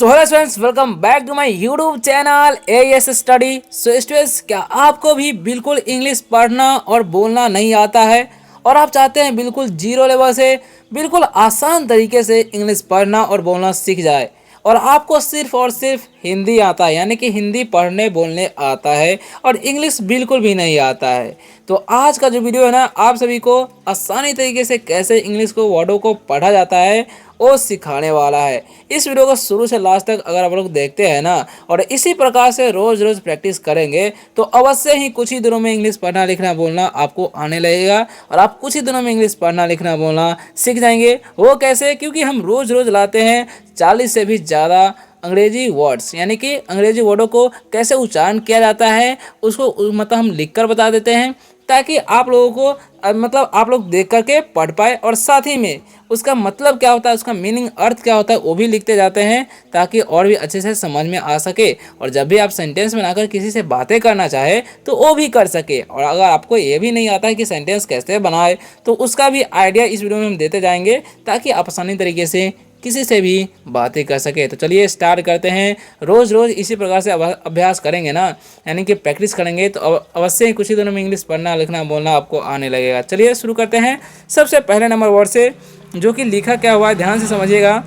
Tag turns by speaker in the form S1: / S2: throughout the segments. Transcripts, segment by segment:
S1: So hello students, welcome back to my YouTube channel AS study. So students, क्या आपको भी बिल्कुल English पढ़ना और बोलना नहीं आता है और आप चाहते हैं बिल्कुल जीरो लेवल से बिल्कुल आसान तरीके से इंग्लिश पढ़ना और बोलना सीख जाए और आपको सिर्फ और सिर्फ हिंदी आता है, यानी कि हिंदी पढ़ने बोलने आता है और इंग्लिश बिल्कुल भी नहीं आता है। तो आज का जो वीडियो है ना, आप सभी को आसानी तरीके से कैसे इंग्लिश को वर्डों को पढ़ा जाता है वो सिखाने वाला है। इस वीडियो को शुरू से लास्ट तक अगर आप लोग देखते हैं ना और इसी प्रकार से रोज रोज प्रैक्टिस करेंगे तो अवश्य ही कुछ ही दिनों में इंग्लिश पढ़ना लिखना बोलना आपको आने लगेगा और आप कुछ ही दिनों में इंग्लिश पढ़ना लिखना बोलना सीख जाएंगे। वो कैसे? क्योंकि हम रोज रोज लाते हैं 40 से भी ज़्यादा अंग्रेजी वर्ड्स, यानी कि अंग्रेजी वर्डों को कैसे उच्चारण किया जाता है उसको मतलब हम लिख कर बता देते हैं ताकि आप लोगों को मतलब आप लोग देख करके पढ़ पाए और साथ ही में उसका मतलब क्या होता है, उसका मीनिंग अर्थ क्या होता है वो भी लिखते जाते हैं ताकि और भी अच्छे से समझ में आ सके और जब भी आप सेंटेंस बनाकर किसी से बातें करना चाहे तो वो भी कर सके। और अगर आपको ये भी नहीं आता है कि सेंटेंस कैसे बनाए तो उसका भी आइडिया इस वीडियो में हम देते जाएंगे ताकि आप आसानी तरीके से किसी से भी बातें कर सके। तो चलिए स्टार्ट करते हैं। रोज़ रोज़ इसी प्रकार से अभ्यास करेंगे ना, यानी कि प्रैक्टिस करेंगे तो अवश्य ही कुछ ही दिनों में इंग्लिश पढ़ना लिखना बोलना आपको आने लगेगा। चलिए शुरू करते हैं सबसे पहले नंबर वर्ड से, जो कि लिखा क्या हुआ है ध्यान से समझिएगा।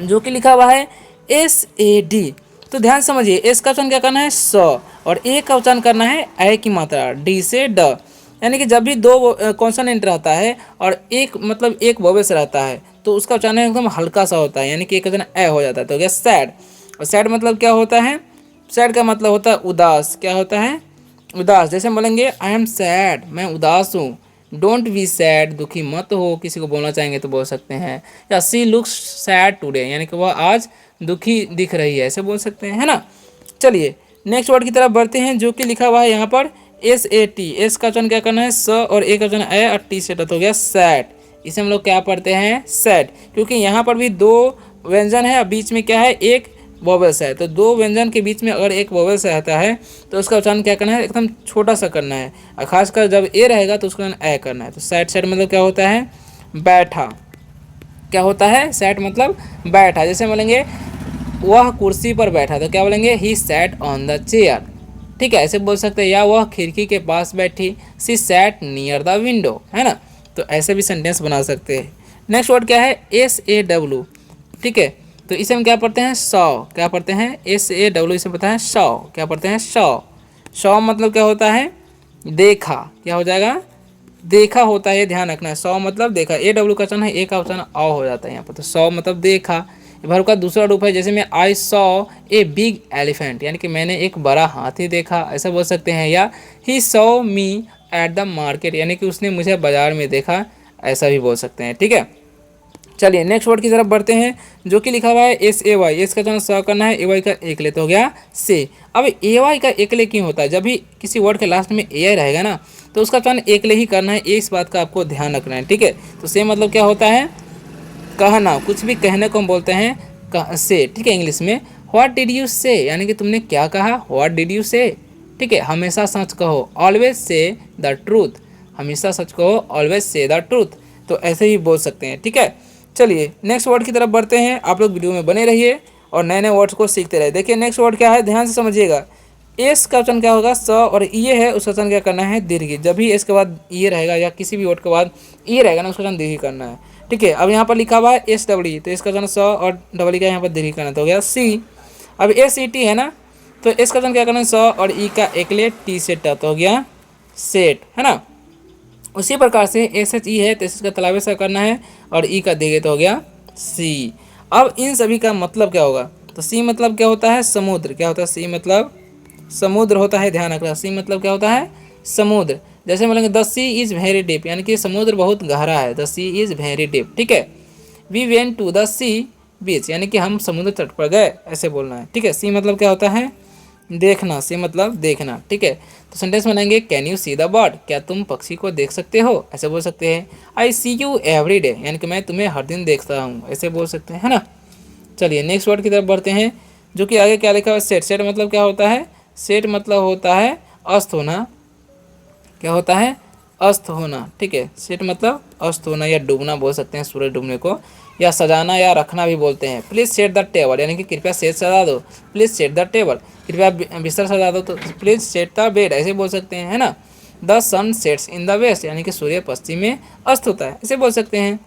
S1: जो कि लिखा हुआ है SAD। तो ध्यान से समझिए, एस का उच्चारण क्या करना है स और ए का उच्चारण करना है ए की मात्रा डी से ड, यानी कि जब भी दो कॉन्सोनेंट रहता है और एक मतलब एक वोवेल से रहता है तो उसका उच्चारण एकदम हल्का सा होता है, यानी कि एक उच्चारण ए हो जाता है। तो हो गया सैड। और सैड मतलब क्या होता है? सैड का मतलब होता है उदास। क्या होता है? उदास। जैसे हम बोलेंगे आई एम सैड, मैं उदास हूँ। डोंट बी सैड, दुखी मत हो, किसी को बोलना चाहेंगे तो बोल सकते हैं। या सी लुक्स सैड टुडे, यानी कि वह आज दुखी दिख रही है, ऐसे बोल सकते हैं, है ना। चलिए नेक्स्ट वर्ड की तरफ बढ़ते हैं, जो कि लिखा हुआ है यहाँ पर SAT। एस का उच्चारण क्या करना है स और ए का उच्चारण ए और टी से तो हो गया सैड। इसे हम लोग क्या पढ़ते हैं सैड, क्योंकि यहाँ पर भी दो व्यंजन है और बीच में क्या है एक वोवेल्स है। तो दो व्यंजन के बीच में अगर एक वोवेल्स रहता है तो उसका उच्चारण क्या करना है एकदम छोटा सा करना है और खासकर जब ए रहेगा तो उसका ए करना है। तो सैड सैड मतलब क्या होता है बैठा। क्या होता है? सैट मतलब बैठा। जैसे बोलेंगे वह कुर्सी पर बैठा तो क्या बोलेंगे he sat on the chair, ठीक है, ऐसे बोल सकते हैं। या वह खिड़की के पास बैठी, she sat near the window, है ना। तो ऐसे भी सेंटेंस बना सकते हैं। नेक्स्ट वर्ड क्या है SAW, ठीक है। तो इसे हम क्या पढ़ते हैं सौ। क्या पढ़ते हैं SAW, इसे पढ़ते हैं सौ। क्या पढ़ते हैं सौ। सौ मतलब क्या होता है देखा। क्या हो जाएगा? देखा होता है, ध्यान रखना है। सौ मतलब देखा। AW का उच्चारण है, ए का उच्चारण अ हो जाता है यहाँ पर। तो सौ मतलब देखा। भर का दूसरा रूप है, जैसे मैं I saw a big elephant, यानी कि मैंने एक बड़ा हाथी देखा, ऐसा बोल सकते हैं। या he saw me at the market, यानी कि उसने मुझे बाजार में देखा, ऐसा भी बोल सकते हैं, ठीक है। चलिए नेक्स्ट वर्ड की तरफ बढ़ते हैं, जो कि लिखा हुआ है SAY। एस का उच्चारण स करना है, AY का एकले तो हो गया से। अब AY का एकले क्यों होता है? जब भी किसी वर्ड के लास्ट में AI रहेगा ना तो उसका उच्चारण एकले ही करना है, इस बात का आपको ध्यान रखना है, ठीक है। तो से मतलब क्या होता है कहना। कुछ भी कहने को हम बोलते हैं से, ठीक है। इंग्लिश में व्हाट डिड यू से, यानी कि तुमने क्या कहा, व्हाट डिड यू से, ठीक है। हमेशा सच कहो, ऑलवेज से द ट्रूथ, हमेशा सच कहो, ऑलवेज से द ट्रूथ। तो ऐसे ही बोल सकते हैं, ठीक है। चलिए नेक्स्ट वर्ड की तरफ बढ़ते हैं। आप लोग वीडियो में बने रहिए और नए नए वर्ड्स को सीखते रहिए। देखिए नेक्स्ट वर्ड क्या है, ध्यान से समझिएगा। एस का उच्चारण क्या होगा स और ये है उसका उच्चारण क्या करना है दीर्घ। जब भी एस के बाद ये रहेगा या किसी भी वर्ड के बाद ये रहेगा ना उसका उच्चारण दीर्घ करना है, ठीक है। अब यहाँ पर लिखा हुआ है SW, तो इसका उच्चारण स और डबल का यहाँ पर दीर्घ करना तो हो गया सी। अब SET है ना, तो इसका उच्चारण क्या करना है स और ई का एकले टी से ट तो हो गया सेट, है ना। उसी प्रकार से SHE है तो इसका तलावे से करना है और ई का देंगे तो हो गया सी। अब इन सभी का मतलब क्या होगा? तो सी मतलब क्या होता है समुद्र। क्या होता है? सी मतलब समुद्र होता है, ध्यान रखना। सी मतलब क्या होता है समुद्र। जैसे बोलेंगे the sea is very deep, यानी कि समुद्र बहुत गहरा है, the sea is very deep, ठीक है। We went to the sea beach, यानी कि हम समुद्र तट पर गए, ऐसे बोलना है, ठीक है। सी मतलब क्या होता है देखना। सी मतलब देखना, ठीक है। तो सेंटेंस बनाएंगे can you see the bird, क्या तुम पक्षी को देख सकते हो, ऐसे बोल सकते हैं। आई सी यू एवरी डे, यानी कि मैं तुम्हें हर दिन देखता हूँ, ऐसे बोल सकते हैं, है ना। चलिए नेक्स्ट वर्ड की तरफ बढ़ते हैं, जो कि आगे क्या लिखा है सेट। सेट मतलब क्या होता है? सेट मतलब होता है अस्त होना। क्या होता है? अस्त होना, ठीक है। सेट मतलब अस्त होना या डूबना बोल सकते हैं, सूरज डूबने को। या सजाना या रखना भी बोलते हैं। प्लीज़ सेट द टेबल यानी कि कृपया सेट सजा दो, प्लीज़ सेट द टेबल कृपया बिस्तर सजा दो, तो प्लीज़ सेट द बेड ऐसे बोल सकते हैं, है ना। The sun sets in the west यानी कि सूर्य पश्चिम में अस्त होता है, ऐसे बोल सकते हैं।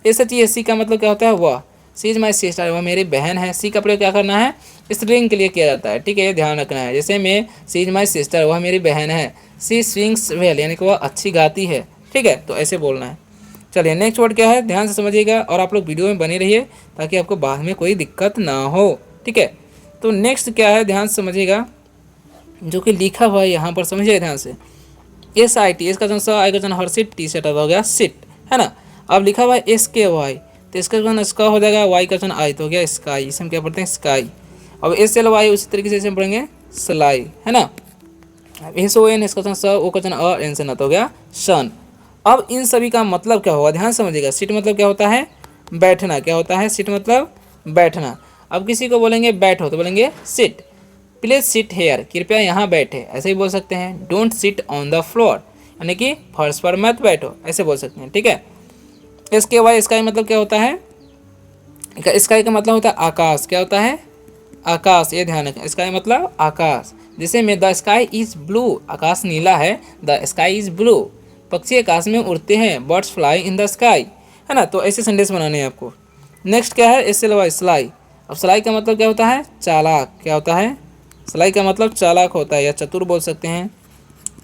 S1: ऐसा चाहिए सी का मतलब क्या होता है वह, सी इज माई सिस्टर वह मेरी बहन है। सी का प्रयोग क्या करना है, स्त्रीलिंग के लिए किया जाता है, ठीक है, ये ध्यान रखना है। जैसे मैं सी इज माई सिस्टर वह मेरी बहन है, सी स्विंग्स वेल यानी कि वह अच्छी गाती है, ठीक है, तो ऐसे बोलना है। चलिए नेक्स्ट वर्ड क्या है, ध्यान से समझिएगा और आप लोग वीडियो में बने रहिए ताकि आपको बाद में कोई दिक्कत ना हो, ठीक है। तो नेक्स्ट क्या है, ध्यान से समझिएगा, जो कि लिखा हुआ है यहाँ पर, समझिए ध्यान से। एस आई टी, इसका जो आई का हर सीट, टी सेट हो गया सिट, है ना। अब लिखा हुआ है एस के वाई, तो इसका जो इसका हो जाएगा, वाई का जो आई तो हो गया स्काई, इसे हम क्या पढ़ते हैं स्काई। अब एस एल वाई उसी तरीके से हम पढ़ेंगे सलाई, है ना। एस ओ एन, इसका जो स, ओ का जो एन से ना तो हो गया सन। अब इन सभी का मतलब क्या होगा, ध्यान समझिएगा। सीट मतलब क्या होता है, बैठना, क्या होता है सीट मतलब बैठना। अब किसी को बोलेंगे बैठो तो बोलेंगे सिट, प्लीज सिट हेयर कृपया यहाँ बैठे, ऐसे ही बोल सकते हैं। Don't sit on the floor यानी कि फर्श पर मत बैठो, ऐसे बोल सकते हैं, ठीक है। इसके बाद स्काई मतलब क्या होता है, स्काई का मतलब होता है आकाश, क्या होता है आकाश, ये ध्यान रखें, स्काई मतलब आकाश। जैसे में द स्काई इज ब्लू, आकाश नीला है, द स्काई इज ब्लू, पक्षी आकाश में उड़ते हैं, birds fly in the sky, है ना। तो ऐसे सेंटेंस बनाने हैं आपको। नेक्स्ट क्या है, एस एल वाई सिलाई। अब सिलाई का मतलब क्या होता है चालाक, क्या होता है सिलाई का मतलब चालाक होता है, या चतुर बोल सकते हैं,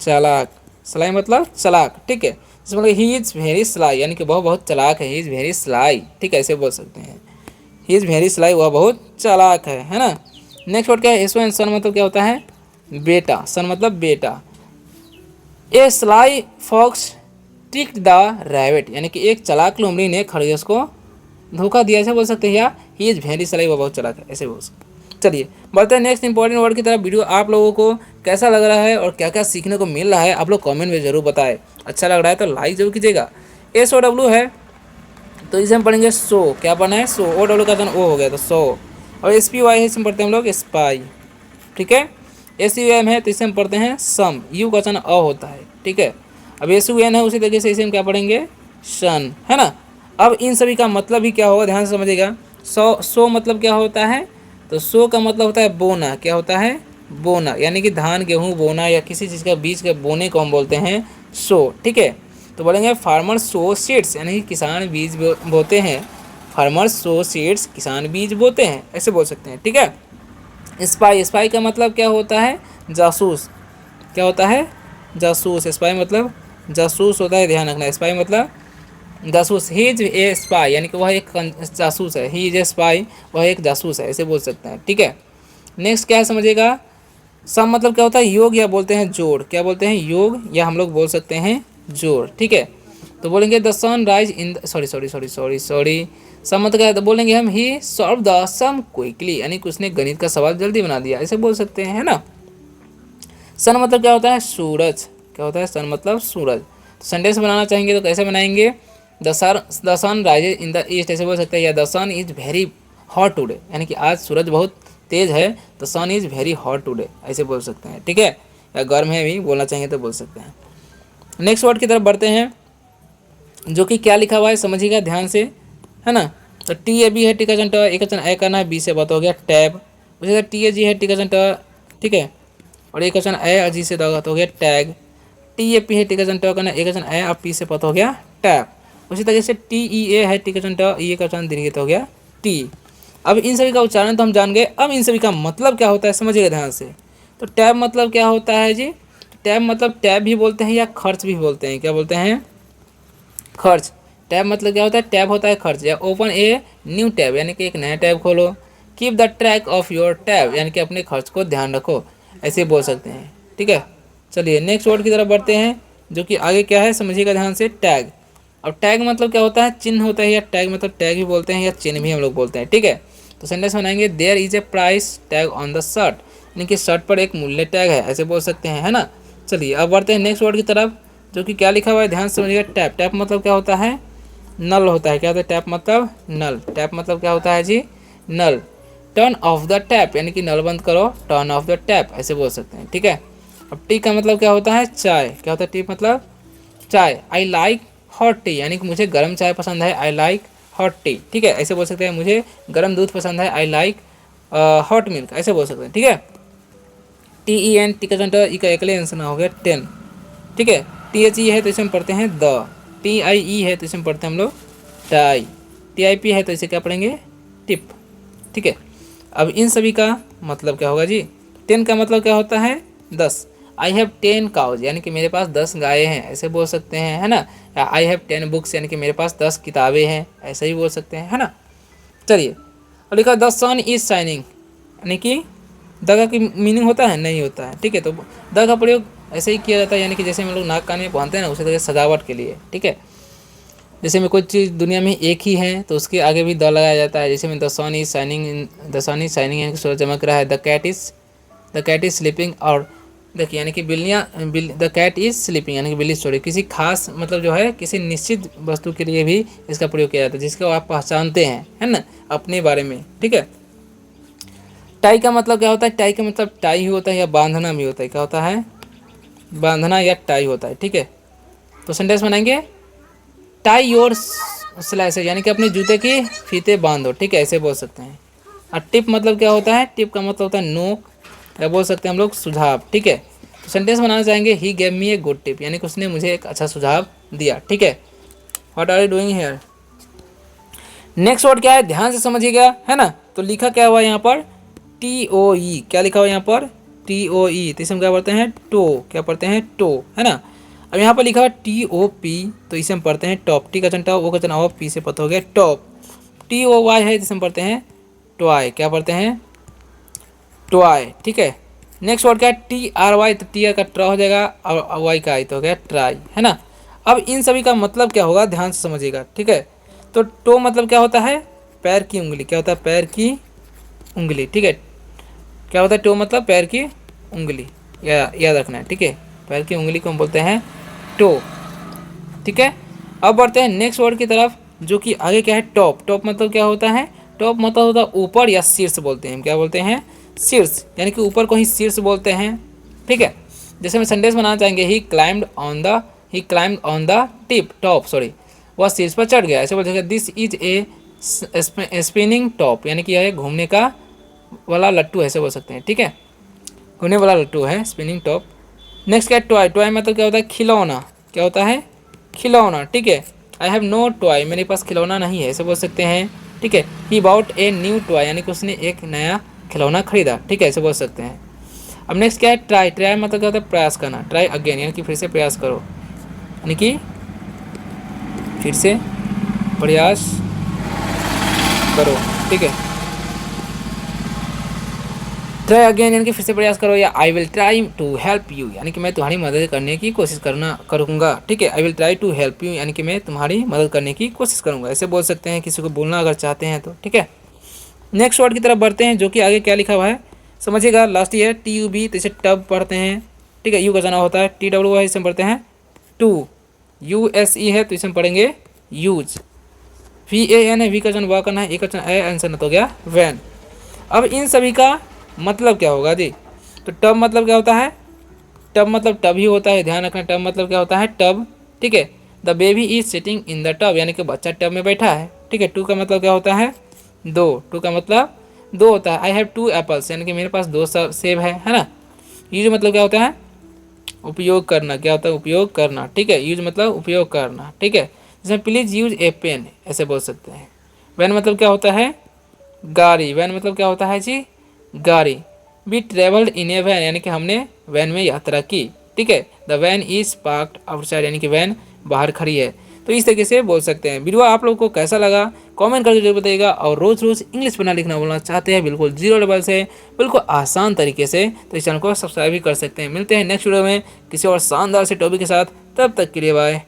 S1: चालाक, सिलाई मतलब चालाक, ठीक है। जैसे मतलब ही इज़ वेरी सिलाई यानी कि वह बहुत चालाक है, ही इज़ वेरी सिलाई, ठीक है, ऐसे बोल सकते हैं। ही इज़ वेरी सिलाई वह बहुत चालाक है ना। नेक्स्ट वर्ड क्या है, एस ओ एन, सन मतलब क्या होता है बेटा, सन मतलब बेटा। ए सिलाई फॉक्स ट्रिक्ड द रैबिट यानी कि एक चालाक लोमड़ी ने खरगोश को धोखा दिया, ऐसे बोल सकते हैं। या ही इज़ वेरी सिलाई वह बहुत चालाक है, ऐसे बोल सकते हैं। चलिए बढ़ते हैं नेक्स्ट इंपॉर्टेंट वर्ड की तरफ। वीडियो आप लोगों को कैसा लग रहा है और क्या क्या सीखने को मिल रहा है आप लोग कमेंट में ज़रूर बताएं। अच्छा लग रहा है तो लाइक जरूर कीजिएगा। एस ओ डब्ल्यू है तो इसे हम पढ़ेंगे सो, क्या पढ़ना है सो, ओ डब्ल्यू का तो ओ हो गया तो सो। और एस पी वाई है इसे हम पढ़ते हैं हम लोग स्पाई, ठीक है। एस यू एम है तो इसे हम पढ़ते हैं सम, यू का अ होता है, ठीक है। अब एस यू एन है उसी तरीके से इसे हम क्या पढ़ेंगे सन, है ना। अब इन सभी का मतलब भी क्या होगा ध्यान से समझिएगा। सो मतलब क्या होता है, तो सो का मतलब होता है बोना, क्या होता है बोना, यानी कि धान गेहूँ बोना या किसी चीज़ का बीज के बोने को हम बोलते हैं सो, ठीक है। तो बोलेंगे फार्मर सो सीड्स यानी कि किसान बीज बोते हैं, फार्मर सो सीड्स किसान बीज बोते हैं, ऐसे बोल सकते हैं, ठीक है। स्पाई, स्पाई का मतलब क्या होता है जासूस, क्या होता है जासूस, स्पाई मतलब जासूस होता है, ध्यान रखना। स्पाई मतलब जासूस, ही इज ए स्पाई यानी कि वह एक जासूस है, ही इज ए स्पाई वह एक जासूस है, ऐसे बोल सकते हैं, ठीक है। नेक्स्ट क्या है समझिएगा, सम मतलब क्या होता है योग या बोलते हैं जोड़, क्या बोलते हैं योग या हम लोग बोल सकते हैं जोड़, ठीक है। तो बोलेंगे the sun rise in sorry sum मतलब क्या है, तो बोलेंगे हम he solve the sum quickly यानी कि उसने गणित का सवाल जल्दी बना दिया, ऐसे बोल सकते हैं, है ना। सन मतलब क्या होता है सूरज, क्या होता है सन मतलब सूरज। तो संडे से बनाना चाहेंगे तो कैसे बनाएंगे, the sun rises in the east ऐसे बोल सकते हैं, या the sun is very hot today यानी कि आज सूरज बहुत तेज है, the sun is very hot today ऐसे बोल सकते हैं, ठीक है। या गर्म है भी बोलना चाहेंगे तो बोल सकते हैं। नेक्स्ट वर्ड की तरफ बढ़ते हैं, जो कि क्या लिखा हुआ है समझिएगा ध्यान से, है ना। तो टी ए बी है, टी का जन ए का जन ए करना है, बी से बात हो गया टैब। उसी तरह टी ए जी है, टी का जन ठीक है, और ए का जन ए जी से बात हो गया टैग। टी ए पी है, टी का जन करना है, ए का जन ए और पी से बात हो गया टैब। उसी तरीके से टी ई ए है, टी का जन ई का जन दीर्घित हो गया टी। अब इन सभी का उच्चारण तो हम जान गए, अब इन सभी का मतलब क्या होता है समझिएगा ध्यान से। तो टैब मतलब क्या होता है जी, टैब मतलब टैब भी बोलते हैं या खर्च भी बोलते हैं, क्या बोलते हैं खर्च। टैब मतलब क्या होता है, टैब होता है खर्च। या ओपन ए न्यू टैब यानी कि एक नया टैब खोलो। Keep the track of your tab यानी कि अपने खर्च को ध्यान रखो, ऐसे बोल सकते हैं, ठीक है। चलिए नेक्स्ट वर्ड की तरफ बढ़ते हैं, जो कि आगे क्या है समझिएगा ध्यान से, टैग। अब टैग मतलब क्या होता है चिन्ह होता है, या टैग मतलब टैग भी बोलते हैं या चिन्ह भी हम लोग बोलते हैं, ठीक है। तो सेंटेंस बनाएंगे there is a price tag on the shirt यानी कि शर्ट पर एक मूल्य टैग है, ऐसे बोल सकते हैं, है ना। चलिए अब बढ़ते हैं नेक्स्ट वर्ड की तरफ, जो कि क्या लिखा हुआ है ध्यान से समझिएगा। टैप, टैप मतलब क्या होता है नल होता है, क्या होता है टैप मतलब नल। टैप मतलब क्या होता है जी नल। टर्न ऑफ द टैप यानी कि नल बंद करो, टर्न ऑफ द टैप ऐसे बोल सकते हैं, ठीक है। अब टी का मतलब क्या होता है चाय, क्या होता है टी मतलब चाय। आई लाइक हॉट टी यानी कि मुझे गर्म चाय पसंद है, आई लाइक हॉट टी, ठीक है, ऐसे बोल सकते हैं मुझे गर्म दूध पसंद है, आई लाइक हॉट मिल्क, ऐसे बोल सकते हैं, ठीक है। TEN, टी का सेंटर, ई का एकले आंसर हो गया 10, ठीक है। THE है तो इसे हम पढ़ते हैं द, TIE है तो इसे हम पढ़ते हैं हम लोग टाई, TIP है तो इसे क्या पढ़ेंगे टिप, ठीक है। अब इन सभी का मतलब क्या होगा जी, 10 का मतलब क्या होता है 10, आई हैव 10 काउज यानी कि मेरे पास 10 गायें हैं, ऐसे बोल सकते हैं, है ना। या आई हैव 10 बुक्स यानी कि मेरे पास 10 किताबें हैं, ऐसे ही बोल सकते हैं, है ना। चलिए, और लिखा द सन इज शाइनिंग, यानी कि द का की मीनिंग होता है नहीं होता है, ठीक है। तो द का प्रयोग ऐसे ही किया जाता है, यानी कि जैसे हम लोग नाक कान में पहनते हैं ना, उसी तरह सजावट के लिए, ठीक है। जैसे में कोई चीज़ दुनिया में एक ही है तो उसके आगे भी द लगाया जाता है, जैसे में the sun is shining, the sun is shining यानी कि सूरज चमक रहा है, द कैट इज स्लीपिंग, और देखिए यानी कि द कैट इज स्लीपिंग यानी कि बिल्ली सो रही, किसी खास मतलब जो है किसी निश्चित वस्तु के लिए भी इसका प्रयोग किया जाता है जिसको आप पहचानते हैं, है ना, अपने बारे में, ठीक है। टाई का मतलब क्या होता है, टाई का मतलब टाई ही होता है या बांधना भी होता है, क्या होता है बांधना या टाई होता है, ठीक है। तो सेंटेंस बनाएंगे टाई योर स्लाइसेस यानी कि अपने जूते के फीते बांधो, ठीक है, ऐसे बोल सकते हैं। और टिप मतलब क्या होता है, टिप का मतलब होता है नोक, या बोल सकते हैं हम लोग सुझाव, ठीक है। तो सेंटेंस बनाना चाहेंगे he gave me a good tip यानी कि उसने मुझे एक अच्छा सुझाव दिया, ठीक है। What are you doing here. Next word क्या है ध्यान से समझिएगा, है ना। तो लिखा क्या हुआ यहाँ पर TOE, क्या लिखा हुआ यहाँ पर TOE, तो इसे हम क्या पढ़ते हैं टो, क्या पढ़ते हैं टो, है ना। अब यहाँ पर लिखा हुआ TOP, तो इसे हम पढ़ते हैं टॉप, टी का चंटा ओ का चना ओ पी से पता हो गया टॉप। TOY है जिसे हम पढ़ते हैं टॉय, क्या पढ़ते हैं टॉय, ठीक है। नेक्स्ट वर्ड क्या है TRY, तो टी का ट्रा हो जाएगा और वाई का आई तो हो गया ट्राई, है ना। अब इन सभी का मतलब क्या होगा ध्यान से समझिएगा, ठीक है। तो टो मतलब क्या होता है पैर की उंगली, क्या होता है पैर की उंगली, ठीक है। क्या होता है टो मतलब पैर की उंगली, याद रखना है, ठीक है। पैर की उंगली को हम बोलते हैं टो, ठीक है। अब बढ़ते हैं नेक्स्ट वर्ड की तरफ जो कि आगे क्या है टॉप। टॉप मतलब क्या होता है, टॉप मतलब होता है ऊपर या शीर्ष बोलते हैं, क्या बोलते हैं शीर्ष, यानी कि ऊपर को ही शीर्ष बोलते हैं, ठीक है। जैसे हम सेंटेंस बनाना चाहेंगे he climbed on the tip top, sorry वह शीर्ष पर चढ़ गया, ऐसे बोलते this is a spinning top यानी कि यह घूमने का वाला लट्टू ऐसे बोल सकते हैं, ठीक है, घूमने वाला लट्टू है स्पिनिंग टॉप। नेक्स्ट क्या है टॉय, टॉय मतलब क्या होता है खिलौना, क्या होता है खिलौना, ठीक है। आई हैव नो टॉय, मेरे पास खिलौना नहीं है ऐसे बोल सकते हैं, ठीक है। ही बाउट ए न्यू टॉय यानी कि उसने एक नया खिलौना खरीदा, ठीक है, ऐसे बोल सकते हैं। अब नेक्स्ट क्या है ट्राई, ट्राई मतलब क्या होता है प्रयास करना, ट्राई अगेन यानी कि फिर से प्रयास करो, यानी कि फिर से प्रयास करो, ठीक है। ट्राई अगेन यानी कि फिर से प्रयास करो, या I will try to help you यानी कि मैं तुम्हारी मदद करने की कोशिश करूँगा, ठीक है। I will try to help you यानी कि मैं तुम्हारी मदद करने की कोशिश करूँगा, ऐसे बोल सकते हैं किसी को बोलना अगर चाहते हैं तो, ठीक है। नेक्स्ट वर्ड की तरफ बढ़ते हैं जो कि आगे क्या लिखा हुआ है समझिएगा, लास्ट ईयर TUB, तो इसे टब पढ़ते हैं, ठीक है। यू का जाना होता है TW है, इसे हम पढ़ते हैं टू, USE है तो इसे हम पढ़ेंगे यूज, VAN है, वी का जन वाह करना है, ए का जन आंसर तो गया वैन। अब इन सभी का मतलब क्या होगा जी, तो टब मतलब क्या होता है, टब मतलब टब ही होता है, ध्यान रखना, टब मतलब क्या होता है टब, ठीक है। The baby is sitting in the tub यानी कि बच्चा टब में बैठा है, ठीक है। टू का मतलब क्या होता है दो, टू का मतलब दो होता है। आई हैव 2 एप्पल्स यानी कि मेरे पास 2 सेब है ना। यूज मतलब क्या होता है उपयोग करना, क्या होता है उपयोग करना, ठीक है। यूज मतलब उपयोग करना, ठीक है। जैसे प्लीज यूज ए पेन ऐसे बोल सकते हैं। वैन मतलब क्या होता है गाड़ी, वैन मतलब क्या होता है जी गाड़ी। We travelled in a van यानी कि हमने वैन में यात्रा की, ठीक है। The van is parked outside यानी कि वैन बाहर खड़ी है। तो इस तरीके से बोल सकते हैं। वीडियो आप लोगों को कैसा लगा कमेंट करके जरूर बताइएगा, और रोज़ रोज़ इंग्लिश पढ़ना लिखना बोलना चाहते हैं बिल्कुल 0 लेवल से, बिल्कुल आसान तरीके से, तो इस चैनल को सब्सक्राइब भी कर सकते हैं। मिलते हैं नेक्स्ट वीडियो में किसी और शानदार से टॉपिक के साथ, तब तक के लिए बाय।